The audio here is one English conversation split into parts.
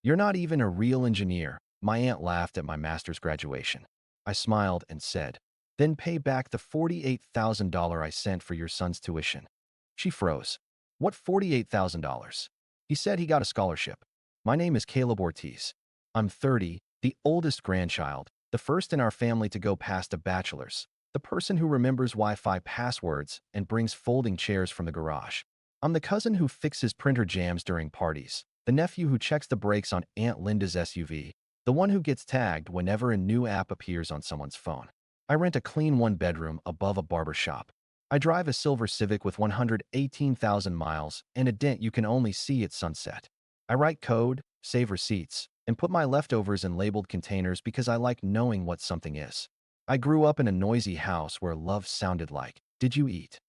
You're not even a real engineer. My aunt laughed at my master's graduation. I smiled and said, then pay back the $48,000 I sent for your son's tuition. She froze. What $48,000? He said he got a scholarship. My name is Caleb Ortiz. I'm 30, the oldest grandchild, the first in our family to go past a bachelor's, the person who remembers Wi-Fi passwords and brings folding chairs from the garage. I'm the cousin who fixes printer jams during parties, the nephew who checks the brakes on Aunt Linda's SUV, the one who gets tagged whenever a new app appears on someone's phone. I rent a clean one-bedroom above a barber shop. I drive a silver Civic with 118,000 miles and a dent you can only see at sunset. I write code, save receipts, and put my leftovers in labeled containers because I like knowing what something is. I grew up in a noisy house where love sounded like, "Did you eat?"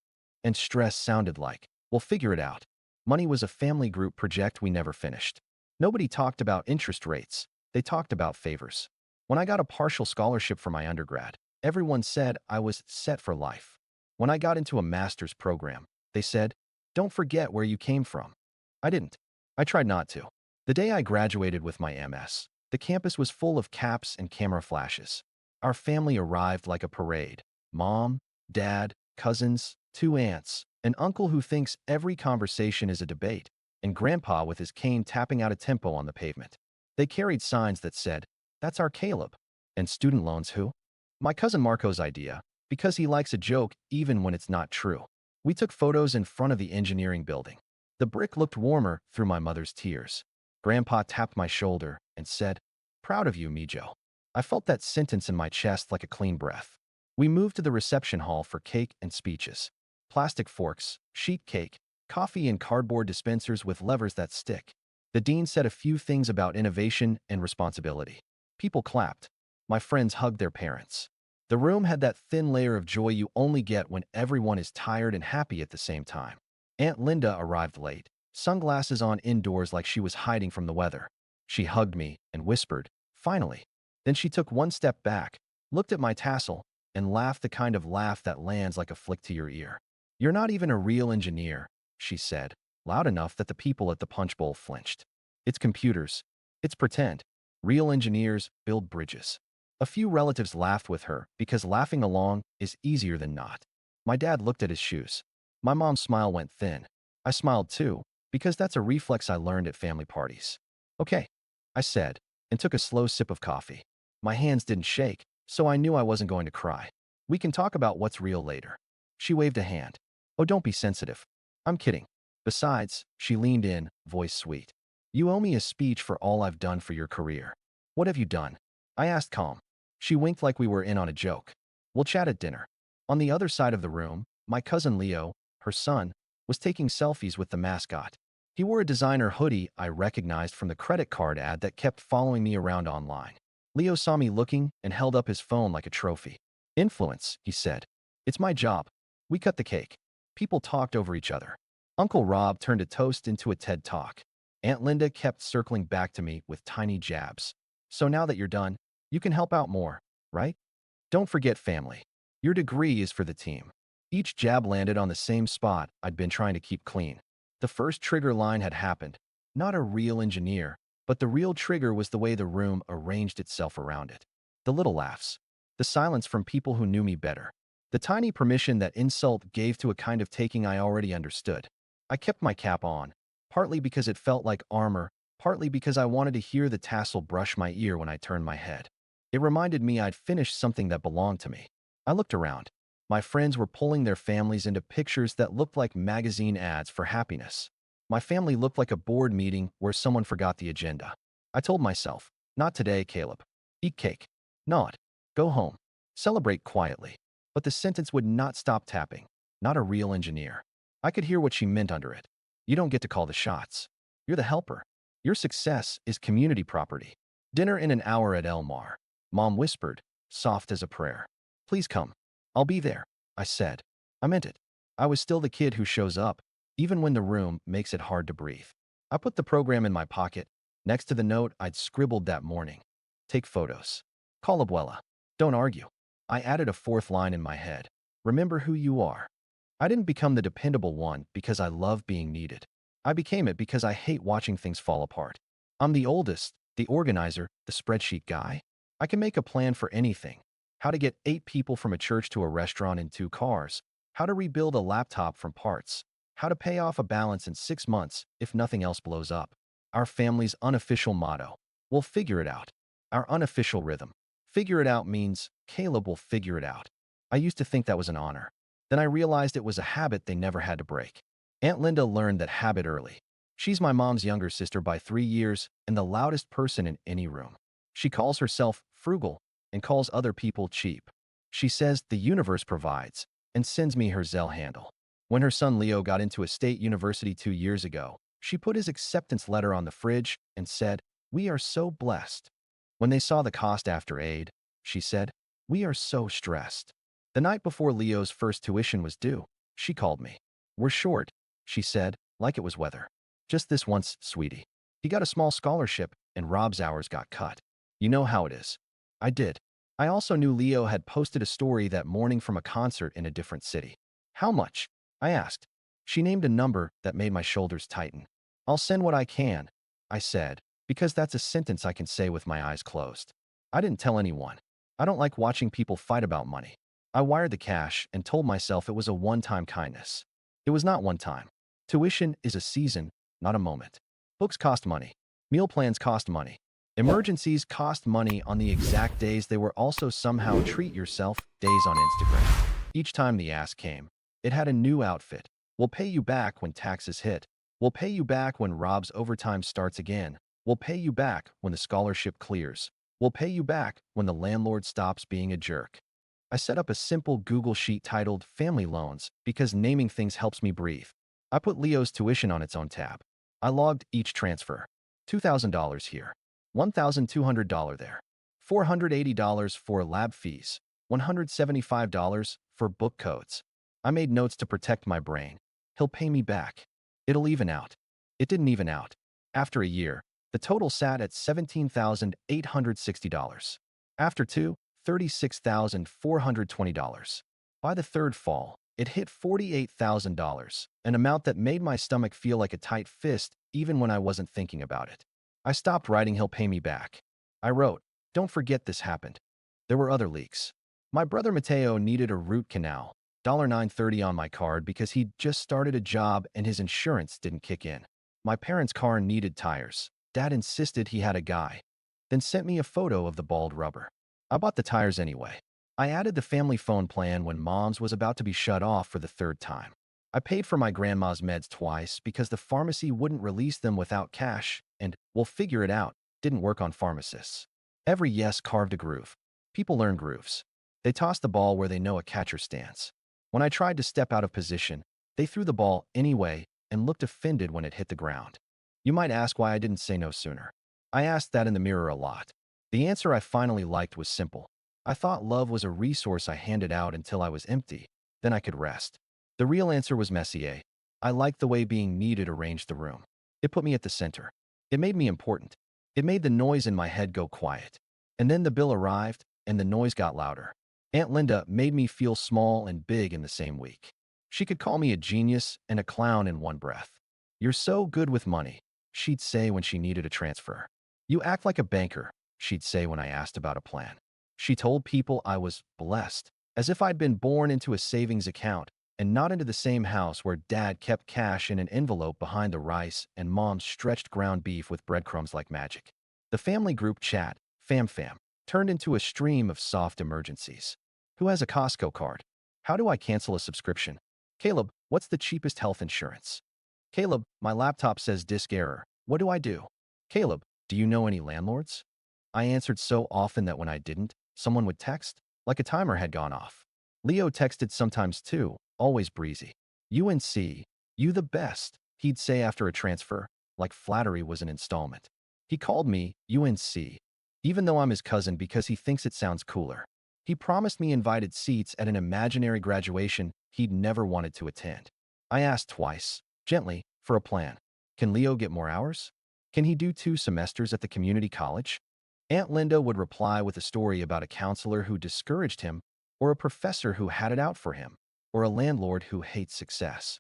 And stress sounded like, "We'll figure it out." Money was a family group project we never finished. Nobody talked about interest rates. They talked about favors. When I got a partial scholarship for my undergrad, everyone said I was set for life. When I got into a master's program, they said, "Don't forget where you came from." I didn't. I tried not to. The day I graduated with my MS, the campus was full of caps and camera flashes. Our family arrived like a parade. Mom, dad, cousins, two aunts, an uncle who thinks every conversation is a debate, and grandpa with his cane tapping out a tempo on the pavement. They carried signs that said, "That's our Caleb." And student loans who? My cousin Marco's idea, because he likes a joke even when it's not true. We took photos in front of the engineering building. The brick looked warmer through my mother's tears. Grandpa tapped my shoulder and said, "Proud of you, Mijo." I felt that sentence in my chest like a clean breath. We moved to the reception hall for cake and speeches. Plastic forks, sheet cake, coffee and cardboard dispensers with levers that stick. The dean said a few things about innovation and responsibility. People clapped. My friends hugged their parents. The room had that thin layer of joy you only get when everyone is tired and happy at the same time. Aunt Linda arrived late, sunglasses on indoors like she was hiding from the weather. She hugged me and whispered, "Finally." Then she took one step back, looked at my tassel, and laughed the kind of laugh that lands like a flick to your ear. "You're not even a real engineer," she said, loud enough that the people at the punch bowl flinched. "It's computers. It's pretend. Real engineers build bridges." A few relatives laughed with her because laughing along is easier than not. My dad looked at his shoes. My mom's smile went thin. I smiled too, because that's a reflex I learned at family parties. "Okay," I said, and took a slow sip of coffee. My hands didn't shake, so I knew I wasn't going to cry. "We can talk about what's real later." She waved a hand. "Oh, don't be sensitive. I'm kidding. Besides," she leaned in, voice sweet, "you owe me a speech for all I've done for your career." "What have you done?" I asked calm. She winked like we were in on a joke. "We'll chat at dinner." On the other side of the room, my cousin Leo, her son, was taking selfies with the mascot. He wore a designer hoodie I recognized from the credit card ad that kept following me around online. Leo saw me looking and held up his phone like a trophy. "Influence," he said. "It's my job." We cut the cake. People talked over each other. Uncle Rob turned a toast into a TED Talk. Aunt Linda kept circling back to me with tiny jabs. "So now that you're done, you can help out more, right? Don't forget family. Your degree is for the team." Each jab landed on the same spot I'd been trying to keep clean. The first trigger line had happened. Not a real engineer, but the real trigger was the way the room arranged itself around it. The little laughs. The silence from people who knew me better. The tiny permission that insult gave to a kind of taking I already understood. I kept my cap on, partly because it felt like armor, partly because I wanted to hear the tassel brush my ear when I turned my head. It reminded me I'd finished something that belonged to me. I looked around. My friends were pulling their families into pictures that looked like magazine ads for happiness. My family looked like a board meeting where someone forgot the agenda. I told myself, "Not today, Caleb. Eat cake. Not. Go home. Celebrate quietly." But the sentence would not stop tapping. "Not a real engineer." I could hear what she meant under it. "You don't get to call the shots. You're the helper. Your success is community property." "Dinner in an hour at El Mar," Mom whispered, soft as a prayer. "Please come." "I'll be there," I said. I meant it. I was still the kid who shows up, even when the room makes it hard to breathe. I put the program in my pocket, next to the note I'd scribbled that morning. "Take photos. Call Abuela. Don't argue." I added a fourth line in my head. "Remember who you are." I didn't become the dependable one because I love being needed. I became it because I hate watching things fall apart. I'm the oldest, the organizer, the spreadsheet guy. I can make a plan for anything. How to get 8 people from a church to a restaurant in 2 cars. How to rebuild a laptop from parts. How to pay off a balance in 6 months if nothing else blows up. Our family's unofficial motto. We'll figure it out. Our unofficial rhythm. Figure it out means Caleb will figure it out. I used to think that was an honor. Then I realized it was a habit they never had to break. Aunt Linda learned that habit early. She's my mom's younger sister by 3 years and the loudest person in any room. She calls herself frugal and calls other people cheap. She says the universe provides and sends me her Zelle handle. When her son Leo got into a state university 2 years ago, she put his acceptance letter on the fridge and said, "We are so blessed." When they saw the cost after aid, she said, "We are so stressed." The night before Leo's first tuition was due, she called me. "We're short," she said, like it was weather. "Just this once, sweetie. He got a small scholarship and Rob's hours got cut. You know how it is." I did. I also knew Leo had posted a story that morning from a concert in a different city. "How much?" I asked. She named a number that made my shoulders tighten. "I'll send what I can," I said, because that's a sentence I can say with my eyes closed. I didn't tell anyone. I don't like watching people fight about money. I wired the cash and told myself it was a one-time kindness. It was not one time. Tuition is a season, not a moment. Books cost money. Meal plans cost money. Emergencies cost money on the exact days they were also somehow treat yourself days on Instagram. Each time the ask came, it had a new outfit. "We'll pay you back when taxes hit. We'll pay you back when Rob's overtime starts again. We'll pay you back when the scholarship clears. We'll pay you back when the landlord stops being a jerk." I set up a simple Google sheet titled Family Loans because naming things helps me breathe. I put Leo's tuition on its own tab. I logged each transfer. $2,000 here. $1,200 there. $480 for lab fees. $175 for book codes. I made notes to protect my brain. He'll pay me back. It'll even out. It didn't even out. After a year, the total sat at $17,860. After 2, $36,420. By the third fall, it hit $48,000, an amount that made my stomach feel like a tight fist even when I wasn't thinking about it. I stopped writing "he'll pay me back." I wrote, "Don't forget this happened." There were other leaks. My brother Mateo needed a root canal, $9.30 on my card because he'd just started a job and his insurance didn't kick in. My parents' car needed tires. Dad insisted he had a guy, then sent me a photo of the bald rubber. I bought the tires anyway. I added the family phone plan when Mom's was about to be shut off for the 3rd time. I paid for my grandma's meds twice because the pharmacy wouldn't release them without cash, and "we'll figure it out" didn't work on pharmacists. Every yes carved a groove. People learn grooves. They toss the ball where they know a catcher stands. When I tried to step out of position, they threw the ball anyway and looked offended when it hit the ground. You might ask why I didn't say no sooner. I asked that in the mirror a lot. The answer I finally liked was simple. I thought love was a resource I handed out until I was empty. Then I could rest. The real answer was Messier. I liked the way being needed arranged the room. It put me at the center. It made me important. It made the noise in my head go quiet. And then the bill arrived, and the noise got louder. Aunt Linda made me feel small and big in the same week. She could call me a genius and a clown in one breath. "You're so good with money," she'd say when she needed a transfer. "You act like a banker," she'd say when I asked about a plan. She told people I was blessed, as if I'd been born into a savings account and not into the same house where Dad kept cash in an envelope behind the rice and Mom stretched ground beef with breadcrumbs like magic. The family group chat, Fam, turned into a stream of soft emergencies. Who has a Costco card? How do I cancel a subscription? Caleb, what's the cheapest health insurance? Caleb, my laptop says disk error. What do I do? Caleb, do you know any landlords? I answered so often that when I didn't, someone would text, like a timer had gone off. Leo texted sometimes too, always breezy. "UNC, you the best," he'd say after a transfer, like flattery was an installment. He called me UNC, even though I'm his cousin because he thinks it sounds cooler. He promised me invited seats at an imaginary graduation he'd never wanted to attend. I asked twice, gently, for a plan. Can Leo get more hours? Can he do 2 semesters at the community college? Aunt Linda would reply with a story about a counselor who discouraged him, or a professor who had it out for him, or a landlord who hates success.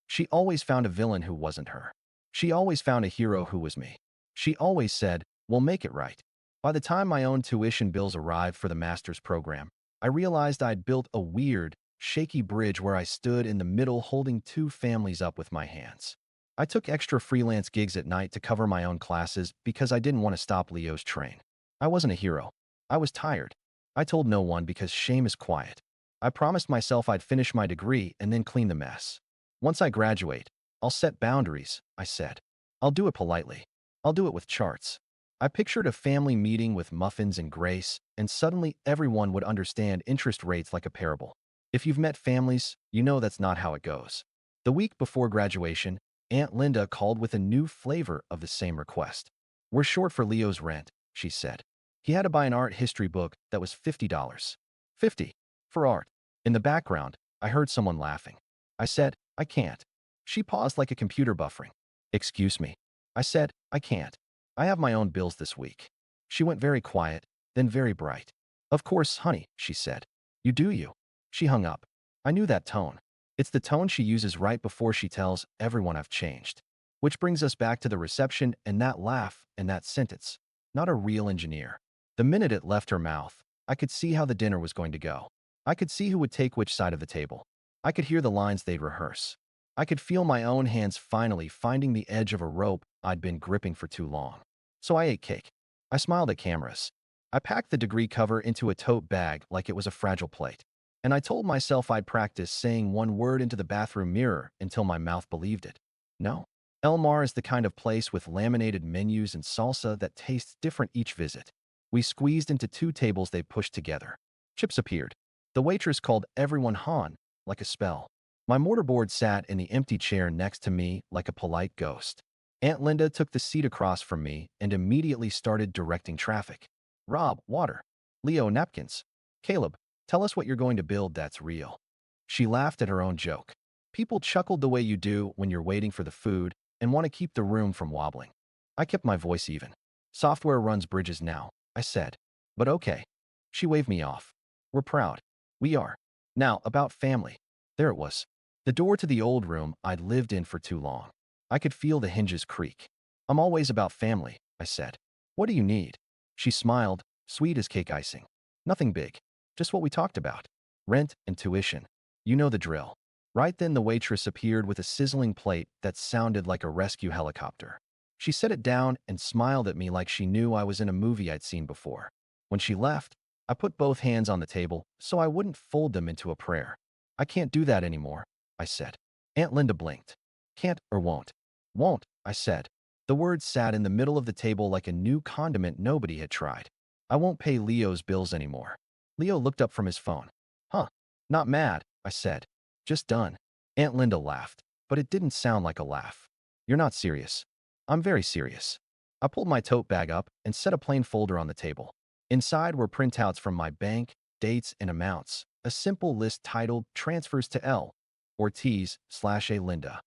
She always found a villain who wasn't her. She always found a hero who was me. She always said, we'll make it right. By the time my own tuition bills arrived for the master's program, I realized I'd built a weird, shaky bridge where I stood in the middle holding two families up with my hands. I took extra freelance gigs at night to cover my own classes because I didn't want to stop Leo's train. I wasn't a hero. I was tired. I told no one because shame is quiet. I promised myself I'd finish my degree and then clean the mess. Once I graduate, I'll set boundaries, I said. I'll do it politely. I'll do it with charts. I pictured a family meeting with muffins and grace, and suddenly everyone would understand interest rates like a parable. If you've met families, you know that's not how it goes. The week before graduation, Aunt Linda called with a new flavor of the same request. We're short for Leo's rent, she said. He had to buy an art history book that was $50. 50 for art. In the background, I heard someone laughing. I said, I can't. She paused like a computer buffering. Excuse me. I said, I can't. I have my own bills this week. She went very quiet, then very bright. Of course, honey, she said. You do you. She hung up. I knew that tone. It's the tone she uses right before she tells everyone I've changed. Which brings us back to the reception and that laugh and that sentence. Not a real engineer. The minute it left her mouth, I could see how the dinner was going to go. I could see who would take which side of the table. I could hear the lines they'd rehearse. I could feel my own hands finally finding the edge of a rope I'd been gripping for too long. So I ate cake. I smiled at cameras. I packed the degree cover into a tote bag like it was a fragile plate. And I told myself I'd practice saying one word into the bathroom mirror until my mouth believed it. No. El Mar is the kind of place with laminated menus and salsa that tastes different each visit. We squeezed into two tables they pushed together. Chips appeared. The waitress called everyone Han, like a spell. My mortarboard sat in the empty chair next to me like a polite ghost. Aunt Linda took the seat across from me and immediately started directing traffic. Rob, water. Leo, napkins. Caleb, tell us what you're going to build that's real. She laughed at her own joke. People chuckled the way you do when you're waiting for the food and want to keep the room from wobbling. I kept my voice even. Software runs bridges now, I said. But okay. She waved me off. We're proud. We are. Now, about family. There it was. The door to the old room I'd lived in for too long. I could feel the hinges creak. I'm always about family, I said. What do you need? She smiled, sweet as cake icing. Nothing big. Just what we talked about. Rent and tuition. You know the drill. Right then the waitress appeared with a sizzling plate that sounded like a rescue helicopter. She set it down and smiled at me like she knew I was in a movie I'd seen before. When she left, I put both hands on the table so I wouldn't fold them into a prayer. I can't do that anymore, I said. Aunt Linda blinked. Can't or won't? Won't, I said. The words sat in the middle of the table like a new condiment nobody had tried. I won't pay Leo's bills anymore. Leo looked up from his phone. Huh. Not mad, I said. Just done. Aunt Linda laughed, but it didn't sound like a laugh. You're not serious. I'm very serious. I pulled my tote bag up and set a plain folder on the table. Inside were printouts from my bank, dates, and amounts. A simple list titled Transfers to L. Ortiz/A Linda.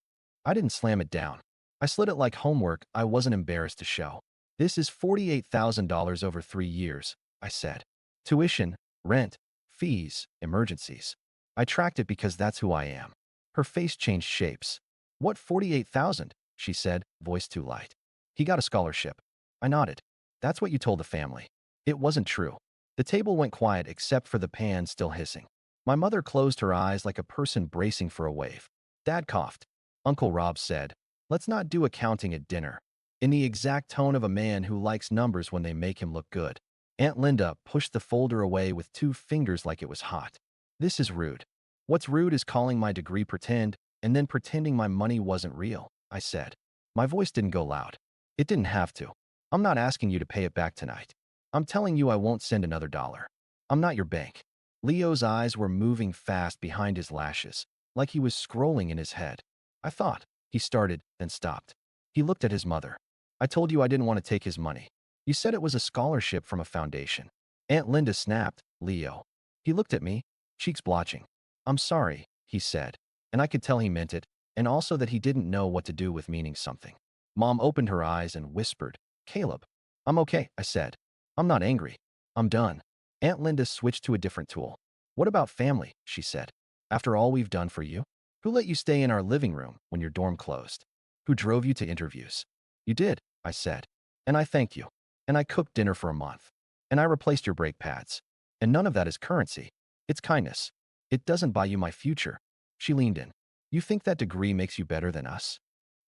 I didn't slam it down. I slid it like homework I wasn't embarrassed to show. This is $48,000 over 3 years, I said. Tuition, rent, fees, emergencies. I tracked it because that's who I am. Her face changed shapes. What 48,000? She said, voice too light. He got a scholarship. I nodded. That's what you told the family. It wasn't true. The table went quiet except for the pan still hissing. My mother closed her eyes like a person bracing for a wave. Dad coughed. Uncle Rob said, let's not do accounting at dinner. In the exact tone of a man who likes numbers when they make him look good. Aunt Linda pushed the folder away with 2 fingers like it was hot. This is rude. What's rude is calling my degree pretend and then pretending my money wasn't real, I said. My voice didn't go loud. It didn't have to. I'm not asking you to pay it back tonight. I'm telling you I won't send another dollar. I'm not your bank. Leo's eyes were moving fast behind his lashes, like he was scrolling in his head. I thought. He started, then stopped. He looked at his mother. I told you I didn't want to take his money. You said it was a scholarship from a foundation. Aunt Linda snapped, Leo. He looked at me, cheeks blotching. I'm sorry, he said, and I could tell he meant it, and also that he didn't know what to do with meaning something. Mom opened her eyes and whispered, Caleb. I'm okay, I said. I'm not angry. I'm done. Aunt Linda switched to a different tool. What about family? She said. After all we've done for you? Who let you stay in our living room when your dorm closed? Who drove you to interviews? You did, I said. And I thanked you. And I cooked dinner for a month. And I replaced your brake pads. And none of that is currency. It's kindness. It doesn't buy you my future. She leaned in. You think that degree makes you better than us?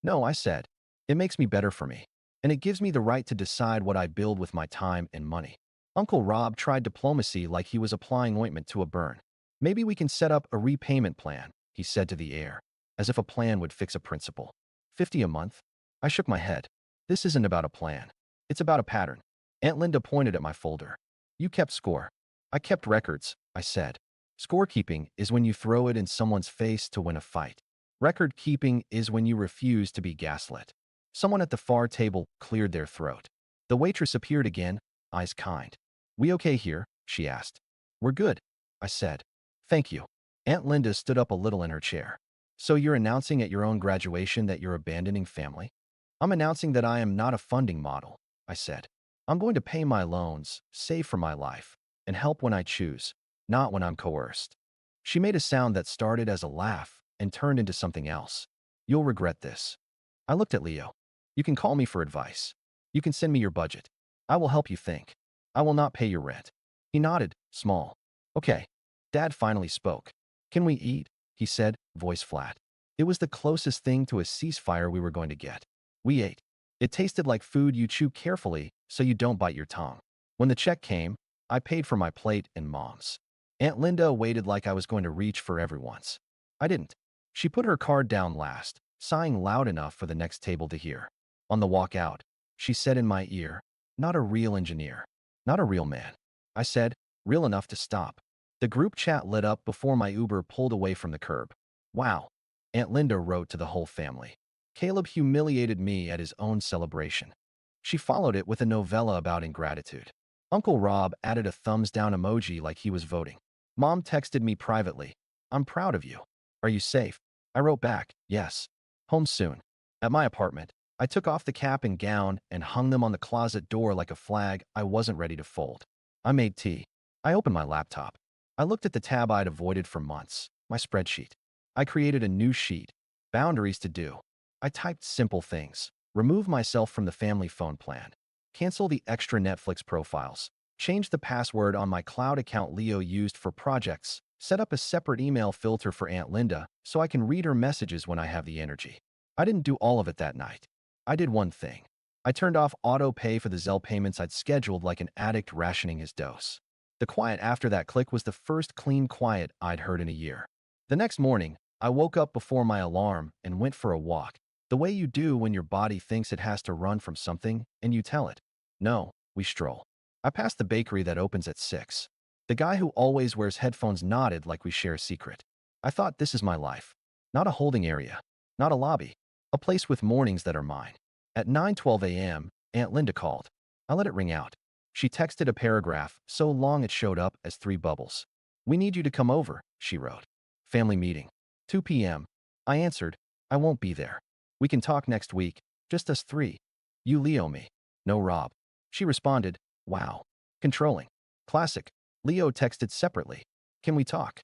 No, I said. It makes me better for me. And it gives me the right to decide what I build with my time and money. Uncle Rob tried diplomacy like he was applying ointment to a burn. Maybe we can set up a repayment plan, he said to the heir, as if a plan would fix a principal. 50 a month? I shook my head. This isn't about a plan. It's about a pattern. Aunt Linda pointed at my folder. You kept score. I kept records, I said. Scorekeeping is when you throw it in someone's face to win a fight. Record keeping is when you refuse to be gaslit. Someone at the far table cleared their throat. The waitress appeared again, eyes kind. We okay here? She asked. We're good, I said. Thank you. Aunt Linda stood up a little in her chair. So you're announcing at your own graduation that you're abandoning family? I'm announcing that I am not a funding model, I said. I'm going to pay my loans, save for my life, and help when I choose, not when I'm coerced. She made a sound that started as a laugh and turned into something else. You'll regret this. I looked at Leo. You can call me for advice. You can send me your budget. I will help you think. I will not pay your rent. He nodded, small. Okay. Dad finally spoke. Can we eat? He said, voice flat. It was the closest thing to a ceasefire we were going to get. We ate. It tasted like food you chew carefully so you don't bite your tongue. When the check came, I paid for my plate and Mom's. Aunt Linda waited like I was going to reach for everyone's. I didn't. She put her card down last, sighing loud enough for the next table to hear. On the walk out, she said in my ear, not a real engineer, not a real man. I said, real enough to stop. The group chat lit up before my Uber pulled away from the curb. Wow, Aunt Linda wrote to the whole family. Caleb humiliated me at his own celebration. She followed it with a novella about ingratitude. Uncle Rob added a thumbs down emoji like he was voting. Mom texted me privately. I'm proud of you. Are you safe? I wrote back, yes. Home soon. At my apartment, I took off the cap and gown and hung them on the closet door like a flag I wasn't ready to fold. I made tea. I opened my laptop. I looked at the tab I'd avoided for months, my spreadsheet. I created a new sheet. Boundaries to do. I typed simple things. Remove myself from the family phone plan. Cancel the extra Netflix profiles. Change the password on my cloud account Leo used for projects. Set up a separate email filter for Aunt Linda so I can read her messages when I have the energy. I didn't do all of it that night. I did one thing. I turned off auto pay for the Zelle payments I'd scheduled like an addict rationing his dose. The quiet after that click was the first clean quiet I'd heard in a year. The next morning, I woke up before my alarm and went for a walk, the way you do when your body thinks it has to run from something and you tell it. No, we stroll. I passed the bakery that opens at 6. The guy who always wears headphones nodded like we share a secret. I thought this is my life. Not a holding area. Not a lobby. A place with mornings that are mine. At 9:12 a.m., Aunt Linda called. I let it ring out. She texted a paragraph so long it showed up as 3 bubbles. We need you to come over, she wrote. Family meeting. 2 p.m. I answered, I won't be there. We can talk next week, just us 3. You Leo me. No Rob. She responded, wow. Controlling. Classic. Leo texted separately. Can we talk?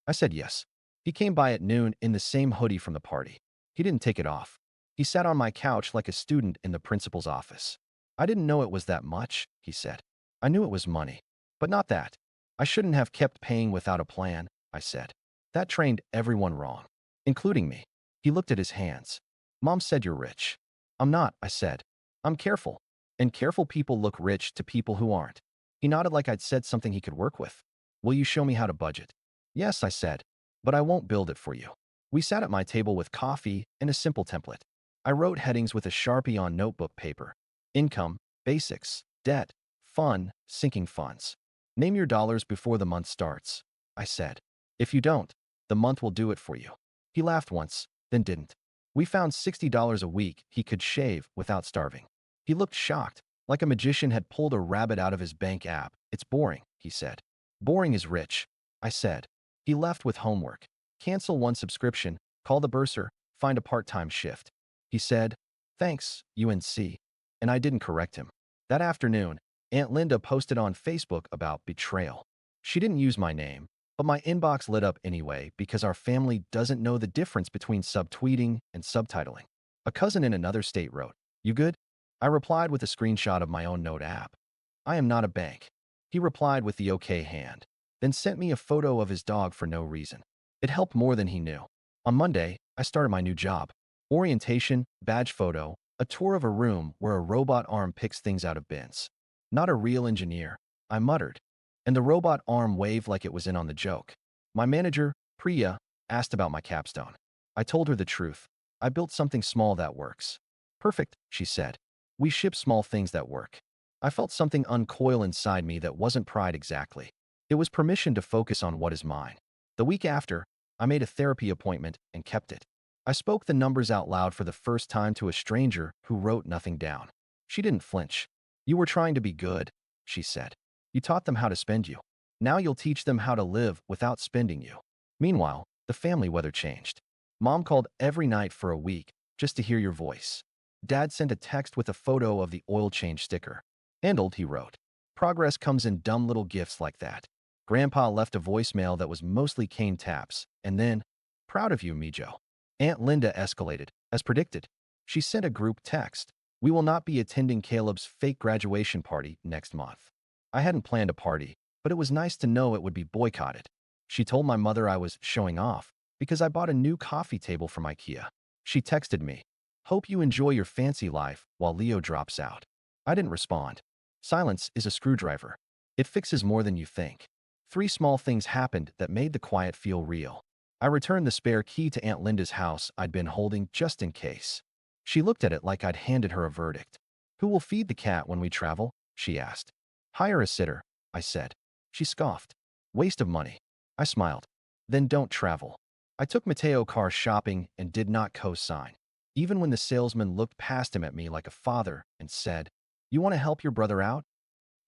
I said yes. He came by at noon in the same hoodie from the party. He didn't take it off. He sat on my couch like a student in the principal's office. I didn't know it was that much, he said. I knew it was money, but not that. I shouldn't have kept paying without a plan, I said. That trained everyone wrong, including me. He looked at his hands. Mom said you're rich. I'm not, I said. I'm careful, and careful people look rich to people who aren't. He nodded like I'd said something he could work with. Will you show me how to budget? Yes, I said, but I won't build it for you. We sat at my table with coffee and a simple template. I wrote headings with a Sharpie on notebook paper. Income, basics, debt, fun, sinking funds. Name your dollars before the month starts, I said. If you don't, the month will do it for you. He laughed once, then didn't. We found $60 a week he could shave without starving. He looked shocked, like a magician had pulled a rabbit out of his bank app. It's boring, he said. Boring is rich, I said. He left with homework. Cancel one subscription, call the bursar, find a part-time shift. He said, thanks, UNC. And I didn't correct him. That afternoon, Aunt Linda posted on Facebook about betrayal. She didn't use my name, but my inbox lit up anyway because our family doesn't know the difference between subtweeting and subtitling. A cousin in another state wrote, you good? I replied with a screenshot of my own note app. I am not a bank. He replied with the okay hand, then sent me a photo of his dog for no reason. It helped more than he knew. On Monday, I started my new job. Orientation, badge photo, a tour of a room where a robot arm picks things out of bins. Not a real engineer, I muttered, and the robot arm waved like it was in on the joke. My manager, Priya, asked about my capstone. I told her the truth. I built something small that works. Perfect, she said. We ship small things that work. I felt something uncoil inside me that wasn't pride exactly. It was permission to focus on what is mine. The week after, I made a therapy appointment and kept it. I spoke the numbers out loud for the first time to a stranger who wrote nothing down. She didn't flinch. You were trying to be good, she said. You taught them how to spend you. Now you'll teach them how to live without spending you. Meanwhile, the family weather changed. Mom called every night for a week just to hear your voice. Dad sent a text with a photo of the oil change sticker. Handled, he wrote. Progress comes in dumb little gifts like that. Grandpa left a voicemail that was mostly cane taps, and then, proud of you, Mijo. Aunt Linda escalated, as predicted. She sent a group text. We will not be attending Caleb's fake graduation party next month. I hadn't planned a party, but it was nice to know it would be boycotted. She told my mother I was showing off because I bought a new coffee table from IKEA. She texted me, hope you enjoy your fancy life while Leo drops out. I didn't respond. Silence is a screwdriver. It fixes more than you think. 3 small things happened that made the quiet feel real. I returned the spare key to Aunt Linda's house I'd been holding just in case. She looked at it like I'd handed her a verdict. Who will feed the cat when we travel? She asked. Hire a sitter, I said. She scoffed. Waste of money. I smiled. Then don't travel. I took Mateo car shopping and did not co-sign, even when the salesman looked past him at me like a father and said, You want to help your brother out?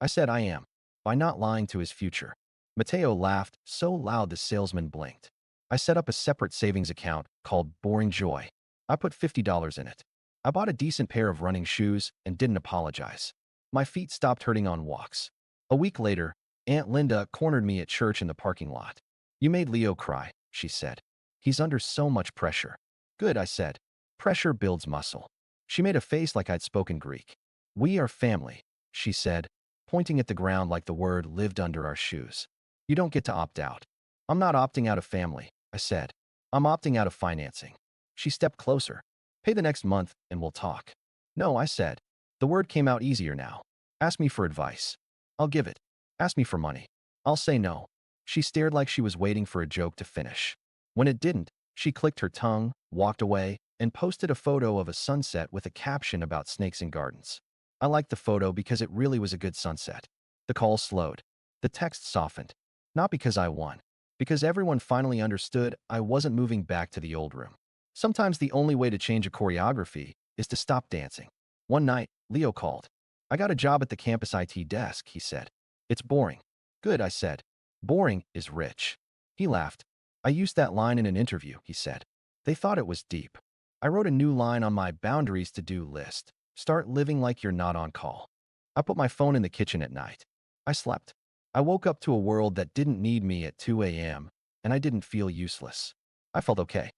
I said I am, by not lying to his future. Mateo laughed so loud the salesman blinked. I set up a separate savings account called Boring Joy. I put $50 in it. I bought a decent pair of running shoes and didn't apologize. My feet stopped hurting on walks. A week later, Aunt Linda cornered me at church in the parking lot. You made Leo cry, she said. He's under so much pressure. Good, I said. Pressure builds muscle. She made a face like I'd spoken Greek. We are family, she said, pointing at the ground like the word lived under our shoes. You don't get to opt out. I'm not opting out of family, I said. I'm opting out of financing. She stepped closer. Pay the next month and we'll talk. No, I said. The word came out easier now. Ask me for advice. I'll give it. Ask me for money. I'll say no. She stared like she was waiting for a joke to finish. When it didn't, she clicked her tongue, walked away, and posted a photo of a sunset with a caption about snakes in gardens. I liked the photo because it really was a good sunset. The call slowed. The text softened. Not because I won. Because everyone finally understood I wasn't moving back to the old room. Sometimes the only way to change a choreography is to stop dancing. One night, Leo called. I got a job at the campus IT desk, he said. It's boring. Good, I said. Boring is rich. He laughed. I used that line in an interview, he said. They thought it was deep. I wrote a new line on my boundaries to-do list. Start living like you're not on call. I put my phone in the kitchen at night. I slept. I woke up to a world that didn't need me at 2 a.m., and I didn't feel useless. I felt okay.